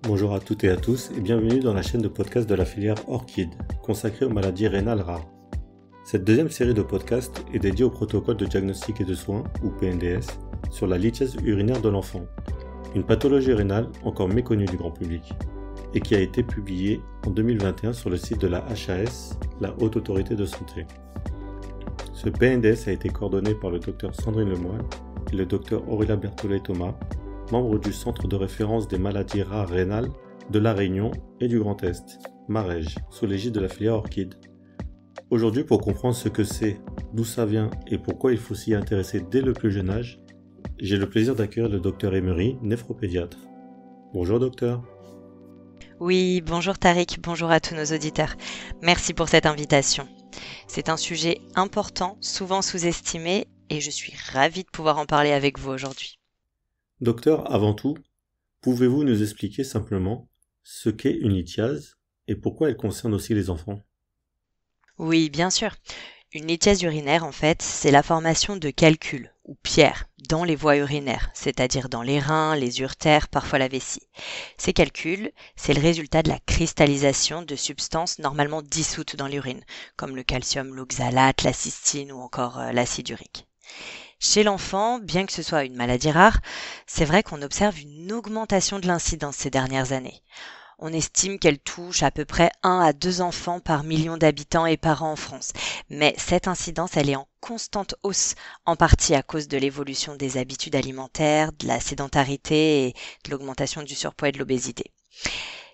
Bonjour à toutes et à tous et bienvenue dans la chaîne de podcast de la filière Orchid, consacrée aux maladies rénales rares. Cette deuxième série de podcasts est dédiée au protocole de diagnostic et de soins, ou PNDS, sur la lithiase urinaire de l'enfant, une pathologie rénale encore méconnue du grand public, et qui a été publiée en 2021 sur le site de la HAS, la Haute Autorité de Santé. Ce PNDS a été coordonné par le Dr Sandrine Lemoine et le Dr Aurélia Berthollet-Thomas, membre du Centre de référence des maladies rares rénales de La Réunion et du Grand Est, MAREJ, sous l'égide de la filière Orchid. Aujourd'hui, pour comprendre ce que c'est, d'où ça vient et pourquoi il faut s'y intéresser dès le plus jeune âge, j'ai le plaisir d'accueillir le Dr Emery, néphropédiatre. Bonjour docteur. Oui, bonjour Tariq, bonjour à tous nos auditeurs. Merci pour cette invitation. C'est un sujet important, souvent sous-estimé, et je suis ravie de pouvoir en parler avec vous aujourd'hui. Docteur, avant tout, pouvez-vous nous expliquer simplement ce qu'est une lithiase et pourquoi elle concerne aussi les enfants ? Oui, bien sûr. Une lithiase urinaire, en fait, c'est la formation de calculs, ou pierres, dans les voies urinaires, c'est-à-dire dans les reins, les uretères, parfois la vessie. Ces calculs, c'est le résultat de la cristallisation de substances normalement dissoutes dans l'urine, comme le calcium, l'oxalate, la cystine ou encore l'acide urique. Chez l'enfant, bien que ce soit une maladie rare, c'est vrai qu'on observe une augmentation de l'incidence ces dernières années. On estime qu'elle touche à peu près 1 à 2 enfants par million d'habitants et par an en France. Mais cette incidence, elle est en constante hausse, en partie à cause de l'évolution des habitudes alimentaires, de la sédentarité et de l'augmentation du surpoids et de l'obésité.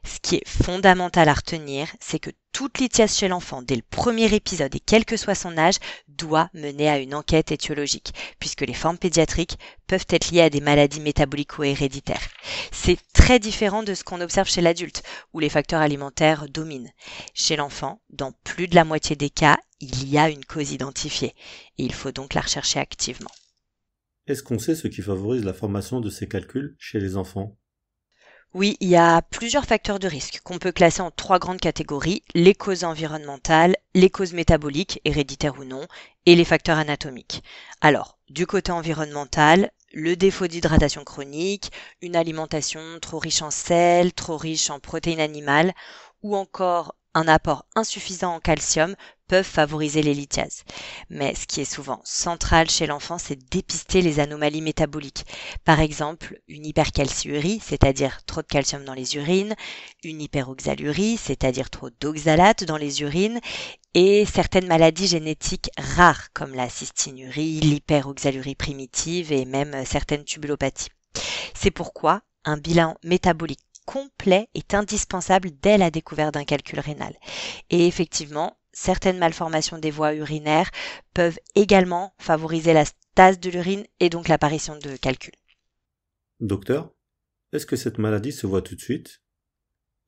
Ce qui est fondamental à retenir, c'est que toute lithiase chez l'enfant, dès le premier épisode et quel que soit son âge, doit mener à une enquête étiologique, puisque les formes pédiatriques peuvent être liées à des maladies métaboliques ou héréditaires. C'est très différent de ce qu'on observe chez l'adulte, où les facteurs alimentaires dominent. Chez l'enfant, dans plus de la moitié des cas, il y a une cause identifiée, et il faut donc la rechercher activement. Est-ce qu'on sait ce qui favorise la formation de ces calculs chez les enfants ? Oui, il y a plusieurs facteurs de risque qu'on peut classer en 3 grandes catégories, les causes environnementales, les causes métaboliques, héréditaires ou non, et les facteurs anatomiques. Alors, du côté environnemental, le défaut d'hydratation chronique, une alimentation trop riche en sel, trop riche en protéines animales, ou encore un apport insuffisant en calcium peuvent favoriser les lithiases. Mais ce qui est souvent central chez l'enfant, c'est dépister les anomalies métaboliques. Par exemple, une hypercalciurie, c'est-à-dire trop de calcium dans les urines, une hyperoxalurie, c'est-à-dire trop d'oxalate dans les urines, et certaines maladies génétiques rares comme la cystinurie, l'hyperoxalurie primitive et même certaines tubulopathies. C'est pourquoi un bilan métabolique complet est indispensable dès la découverte d'un calcul rénal. Et effectivement, certaines malformations des voies urinaires peuvent également favoriser la stase de l'urine et donc l'apparition de calculs. Docteur, est-ce que cette maladie se voit tout de suite ?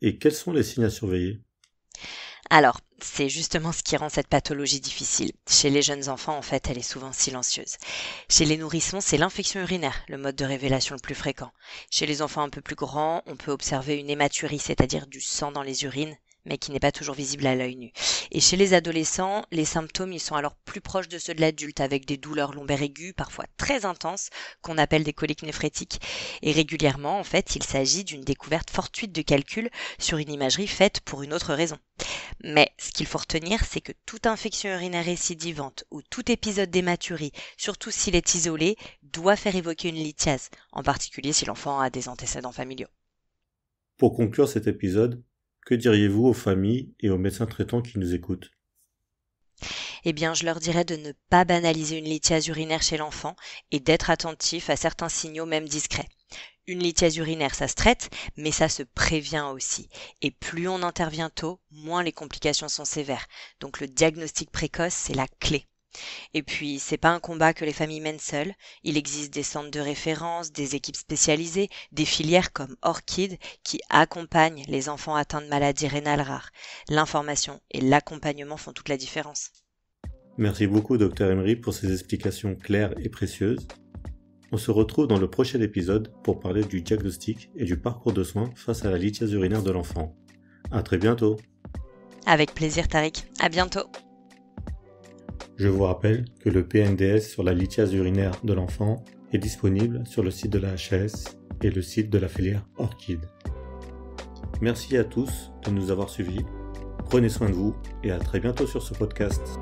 Et quels sont les signes à surveiller ? Alors, c'est justement ce qui rend cette pathologie difficile. Chez les jeunes enfants, en fait, elle est souvent silencieuse. Chez les nourrissons, c'est l'infection urinaire, le mode de révélation le plus fréquent. Chez les enfants un peu plus grands, on peut observer une hématurie, c'est-à-dire du sang dans les urines, mais qui n'est pas toujours visible à l'œil nu. Et chez les adolescents, les symptômes ils sont alors plus proches de ceux de l'adulte, avec des douleurs lombaires aiguës, parfois très intenses, qu'on appelle des coliques néphrétiques. Et régulièrement, en fait, il s'agit d'une découverte fortuite de calcul sur une imagerie faite pour une autre raison. Mais ce qu'il faut retenir, c'est que toute infection urinaire récidivante ou tout épisode d'hématurie, surtout s'il est isolé, doit faire évoquer une lithiase, en particulier si l'enfant a des antécédents familiaux. Pour conclure cet épisode, que diriez-vous aux familles et aux médecins traitants qui nous écoutent ? Eh bien, je leur dirais de ne pas banaliser une lithiase urinaire chez l'enfant et d'être attentif à certains signaux même discrets. Une lithiase urinaire, ça se traite, mais ça se prévient aussi. Et plus on intervient tôt, moins les complications sont sévères. Donc le diagnostic précoce, c'est la clé. Et puis, c'est pas un combat que les familles mènent seules. Il existe des centres de référence, des équipes spécialisées, des filières comme Orchid qui accompagnent les enfants atteints de maladies rénales rares. L'information et l'accompagnement font toute la différence. Merci beaucoup Dr Emery pour ces explications claires et précieuses. On se retrouve dans le prochain épisode pour parler du diagnostic et du parcours de soins face à la lithiase urinaire de l'enfant. À très bientôt. Avec plaisir Tariq, à bientôt. Je vous rappelle que le PNDS sur la lithiase urinaire de l'enfant est disponible sur le site de la HAS et le site de la filière Orchid. Merci à tous de nous avoir suivis. Prenez soin de vous et à très bientôt sur ce podcast.